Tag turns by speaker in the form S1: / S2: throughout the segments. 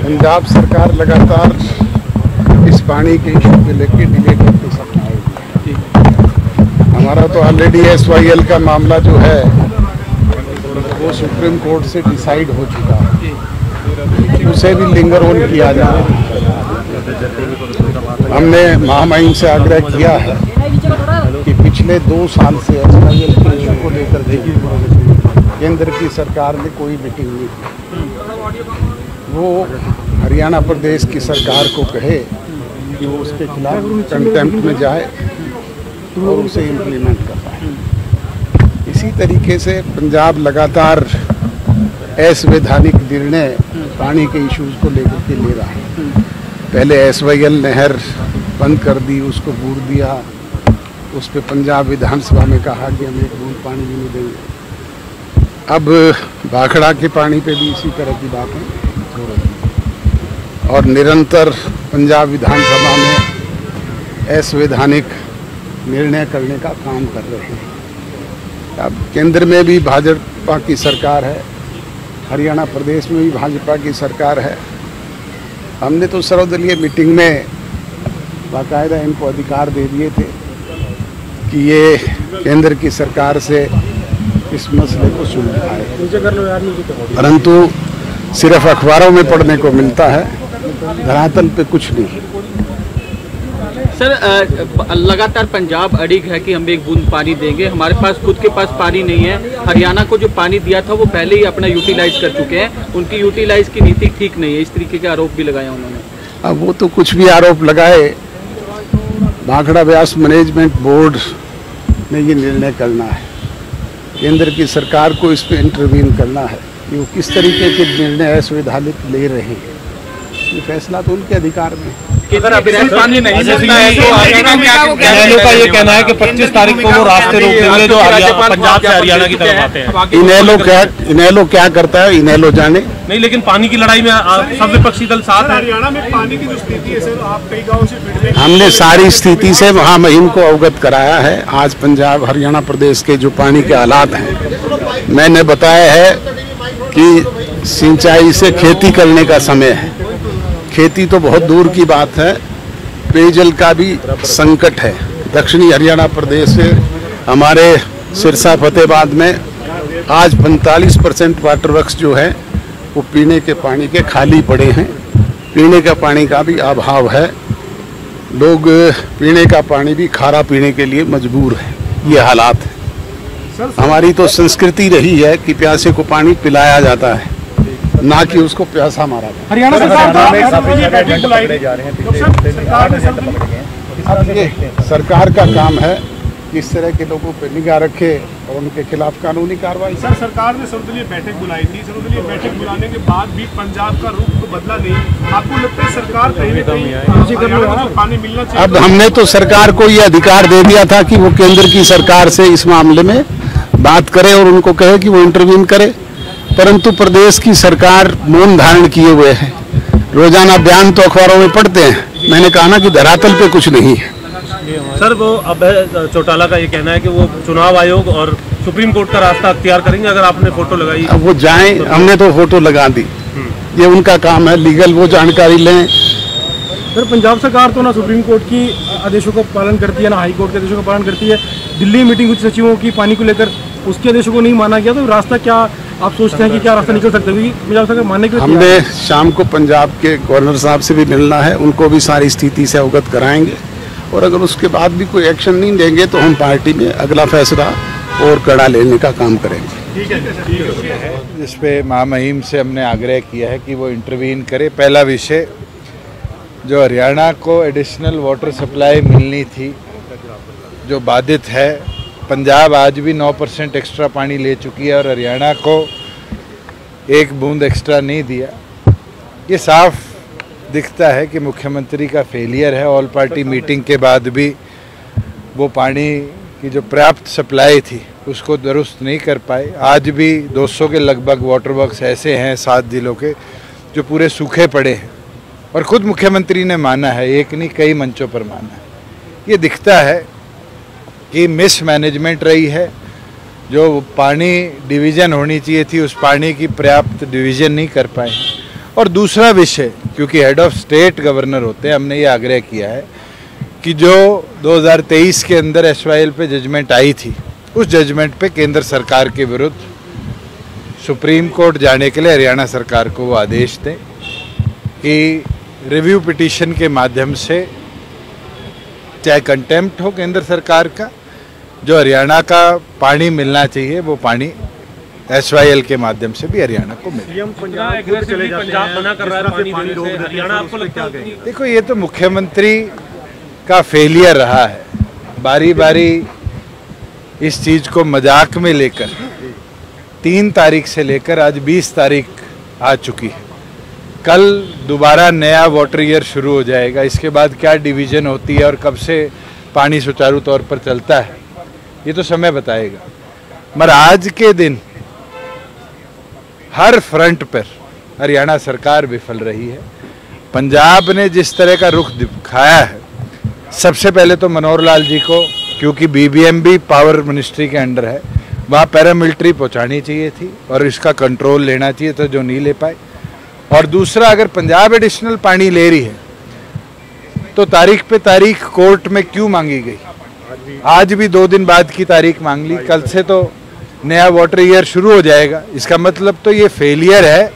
S1: पंजाब सरकार लगातार इस पानी के इशू को लेकर डिले करते सकती है। हमारा तो ऑलरेडी SYL का मामला जो है वो सुप्रीम कोर्ट से डिसाइड हो चुका है, उसे भी लिंगर ऑन किया जा रहा है। हमने महामहिम से आग्रह किया है कि पिछले 2 साल से SYL के इशू को लेकर केंद्र की सरकार ने कोई मीटिंग नहीं की। वो हरियाणा प्रदेश की सरकार को कहे कि वो उसके खिलाफ कंटेम्प्ट में जाए और उसे इम्प्लीमेंट कर पाए। इसी तरीके से पंजाब लगातार असंवैधानिक निर्णय पानी के इश्यूज को लेकर के ले रहा है। पहले SYL नहर बंद कर दी, उसको बूर दिया, उस पर पंजाब विधानसभा में कहा कि हम एक बूंद पानी भी नहीं देंगे। अब भाखड़ा के पानी पे भी इसी तरह की बातें हो रही हैं और निरंतर पंजाब विधानसभा में असंवैधानिक निर्णय करने का काम कर रहे हैं। अब केंद्र में भी भाजपा की सरकार है, हरियाणा प्रदेश में भी भाजपा की सरकार है। हमने तो सर्वदलीय मीटिंग में बाकायदा इनको अधिकार दे दिए थे कि ये केंद्र की सरकार से इस मसले को सुलझाए, परंतु सिर्फ अखबारों में पढ़ने को मिलता है, धरातल पे कुछ नहीं।
S2: सर, लगातार पंजाब अड़िग है कि हम एक बूंद पानी देंगे, हमारे पास खुद के पास पानी नहीं है। हरियाणा को जो पानी दिया था वो पहले ही अपना यूटिलाइज कर चुके हैं, उनकी यूटिलाइज की नीति ठीक नहीं है, इस तरीके के आरोप भी लगाए उन्होंने।
S1: अब वो तो कुछ भी आरोप लगाए, भाखड़ा व्यास मैनेजमेंट बोर्ड ने ये निर्णय करना है, केंद्र की सरकार को इस पर इंटरवीन करना है कि वो किस तरीके के निर्णय असंवैधानिक ले रहे हैं। ये फैसला तो उनके अधिकार में है।
S3: पानी नहीं मिलता है तो इनेलो का ये कहना है कि 25 तारीख को वो रास्ते रोक देंगे जो पंजाब से हरियाणा की तरफ आते हैं।
S1: इनेलो क्या करता है, इनेलो जाने।
S3: नहीं, लेकिन पानी की लड़ाई में सब विपक्षी दल साथ है।
S4: हरियाणा में पानी की जो स्थिति है सर, आप कई गाँव से फीडबैक,
S1: हमने सारी स्थिति से महामहिम को अवगत कराया है। आज पंजाब हरियाणा प्रदेश के जो पानी के हालात हैं, मैंने बताया है कि सिंचाई से खेती करने का समय है। खेती तो बहुत दूर की बात है, पेयजल का भी संकट है। दक्षिणी हरियाणा प्रदेश से हमारे सिरसा फतेहाबाद में आज 45% वाटर वर्क्स जो है वो पीने के पानी के खाली पड़े हैं। पीने का पानी का भी अभाव है, लोग पीने का पानी भी खारा पीने के लिए मजबूर है। ये हालात है। हमारी तो संस्कृति रही है कि प्यासे को पानी पिलाया जाता है, ना कि उसको प्यासा मारा जाए।
S4: हरियाणा
S1: सरकार का काम है कि इस तरह के लोगों पर निगाह रखे और उनके खिलाफ कानूनी कार्रवाई।
S4: सर, सरकार ने सर्वदलीय बैठक बुलाई थी, सर्वदलीय बैठक बुलाने के बाद भी पंजाब का रुख तो बदला नहीं। आपको लगता है सरकार कहीं न कहीं पानी मिलना चाहिए?
S1: अब हमने तो सरकार को ये अधिकार दे दिया था कि वो केंद्र की सरकार से इस मामले में बात करे और उनको कहे कि वो इंटरवीन करे, परंतु प्रदेश की सरकार मौन धारण किए हुए है। रोजाना बयान तो अखबारों में पढ़ते हैं, मैंने कहा ना कि धरातल पे कुछ नहीं है।
S3: सर, वो अब चौटाला का ये कहना है कि वो चुनाव आयोग और सुप्रीम कोर्ट का रास्ता अख्तियार करेंगे अगर आपने फोटो लगाई।
S1: अब वो जाएं, हमने तो फोटो लगा दी, ये उनका काम है, लीगल वो जानकारी लें।
S4: सर, पंजाब सरकार तो ना सुप्रीम कोर्ट की आदेशों का पालन करती है, ना हाई कोर्ट के आदेशों का पालन करती है। दिल्ली मीटिंग उच्च सचिवों की पानी को लेकर उसके आदेशों को नहीं माना गया, तो रास्ता क्या आप सोचते हैं कि क्या रास्ता निकल सकता है? पंजाब सरकार मानने के लिए
S1: हमने शाम को पंजाब के गवर्नर साहब से भी मिलना है, उनको भी सारी स्थिति से अवगत कराएंगे और अगर उसके बाद भी कोई एक्शन नहीं लेंगे तो हम पार्टी में अगला फैसला और कड़ा लेने का काम करेंगे।
S5: इस पे महामहिम से हमने आग्रह किया है कि वो इंटरवीन करे। पहला विषय, जो हरियाणा को एडिशनल वाटर सप्लाई मिलनी थी जो बाधित है, पंजाब आज भी 9% एक्स्ट्रा पानी ले चुकी है और हरियाणा को 1 बूंद एक्स्ट्रा नहीं दिया। ये साफ दिखता है कि मुख्यमंत्री का फेलियर है। ऑल पार्टी मीटिंग के बाद भी वो पानी की जो पर्याप्त सप्लाई थी उसको दुरुस्त नहीं कर पाए। आज भी 200 के लगभग वाटर वर्क्स ऐसे हैं 7 जिलों के जो पूरे सूखे पड़े हैं और खुद मुख्यमंत्री ने माना है, एक नहीं कई मंचों पर माना है। ये दिखता है कि मिस मैनेजमेंट रही है। जो पानी डिवीज़न होनी चाहिए थी उस पानी की पर्याप्त डिवीज़न नहीं कर पाए और दूसरा विषय, क्योंकि हेड ऑफ स्टेट गवर्नर होते हैं, हमने ये आग्रह किया है कि जो 2023 के अंदर SYL पे जजमेंट आई थी, उस जजमेंट पे केंद्र सरकार के विरुद्ध सुप्रीम कोर्ट जाने के लिए हरियाणा सरकार को वो आदेश दें कि रिव्यू पिटीशन के माध्यम से चाहे कंटेम्प्ट हो केंद्र सरकार का, जो हरियाणा का पानी मिलना चाहिए वो पानी SYL के माध्यम से भी हरियाणा को मिले।
S3: पंजाब मना कर रहा है पानी देने से, हरियाणा आपको लगता है?
S5: देखो, ये तो मुख्यमंत्री का फेलियर रहा है, बारी बारी इस चीज को मजाक में लेकर 3 तारीख से लेकर आज 20 तारीख आ चुकी है। कल दोबारा नया वाटर ईयर शुरू हो जाएगा, इसके बाद क्या डिवीजन होती है और कब से पानी सुचारू तौर पर चलता है ये तो समय बताएगा। मगर आज के दिन हर फ्रंट पर हरियाणा सरकार विफल रही है। पंजाब ने जिस तरह का रुख दिखाया है, सबसे पहले तो मनोहर लाल जी को, क्योंकि BBMB पावर मिनिस्ट्री के अंडर है, वहाँ पैरामिलिट्री पहुँचानी चाहिए थी और इसका कंट्रोल लेना चाहिए था, जो नहीं ले पाए। और दूसरा, अगर पंजाब एडिशनल पानी ले रही है तो तारीख पे तारीख कोर्ट में क्यों मांगी गई? आज भी 2 दिन बाद की तारीख मांग ली, कल से तो नया वाटर ईयर शुरू हो जाएगा। इसका मतलब तो ये फेलियर है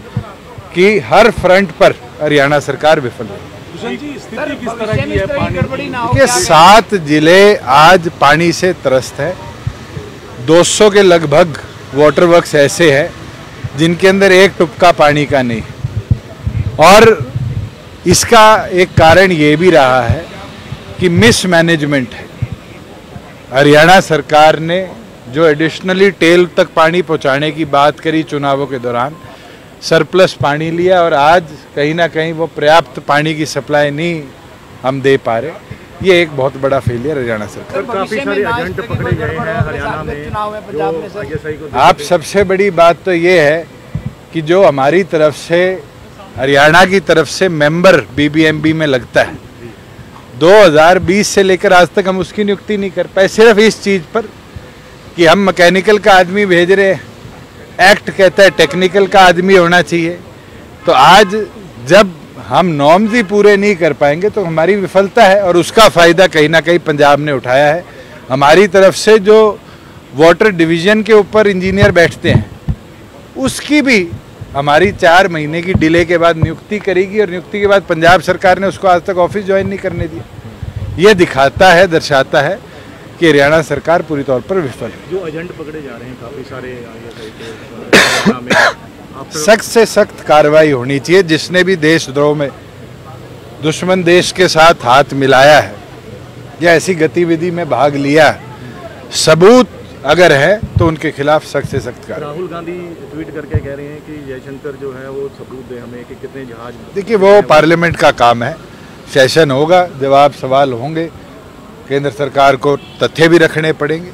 S5: कि हर फ्रंट पर हरियाणा सरकार विफल है।
S3: स्थिति किस तरह की है पानी
S5: के 7 जिले आज पानी से त्रस्त है। 200 के लगभग वाटर वर्क्स ऐसे हैं जिनके अंदर एक टुपका पानी का नहीं। और इसका एक कारण ये भी रहा है कि मिसमैनेजमेंट है। हरियाणा सरकार ने जो एडिशनली टेल तक पानी पहुंचाने की बात करी चुनावों के दौरान, सरप्लस पानी लिया और आज कहीं ना कहीं वो पर्याप्त पानी की सप्लाई नहीं हम दे पा रहे। ये एक बहुत बड़ा फेलियर हरियाणा सरकार।
S4: काफी सारे एजेंट पकड़े गए हैं हरियाणा में।
S5: आप सबसे बड़ी बात तो ये है कि जो हमारी तरफ से, हरियाणा की तरफ से मेंबर BBMB में लगता है, 2020 से लेकर आज तक हम उसकी नियुक्ति नहीं कर पाए, सिर्फ इस चीज पर कि हम मैकेनिकल का आदमी भेज रहे हैं, एक्ट कहता है टेक्निकल का आदमी होना चाहिए। तो आज जब हम नॉर्म्स ही पूरे नहीं कर पाएंगे तो हमारी विफलता है, और उसका फायदा कहीं ना कहीं पंजाब ने उठाया है। हमारी तरफ से जो वाटर डिवीजन के ऊपर इंजीनियर बैठते हैं, उसकी भी हमारी 4 महीने की डिले के बाद नियुक्ति करेगी, और नियुक्ति के बाद पंजाब सरकार ने उसको आज तक ऑफिस ज्वाइन नहीं करने दिया। ये दिखाता है, दर्शाता है कि हरियाणा सरकार पूरी तौर पर विफल है।
S4: जो एजेंट पकड़े जा रहे हैं काफी सारे,
S5: सख्त से सख्त कार्रवाई होनी चाहिए। जिसने भी देशद्रोह में दुश्मन देश के साथ हाथ मिलाया है या ऐसी गतिविधि में भाग लिया, सबूत अगर है तो उनके खिलाफ सख्त से सख्त कार्रवाई।
S4: राहुल गांधी ट्वीट करके कह रहे हैं कि जयशंकर जो है वो सबूत दे हमें कि कितने जहाज।
S5: देखिए, वो पार्लियामेंट का काम है, सेशन होगा, जवाब सवाल होंगे, केंद्र सरकार को तथ्य भी रखने पड़ेंगे।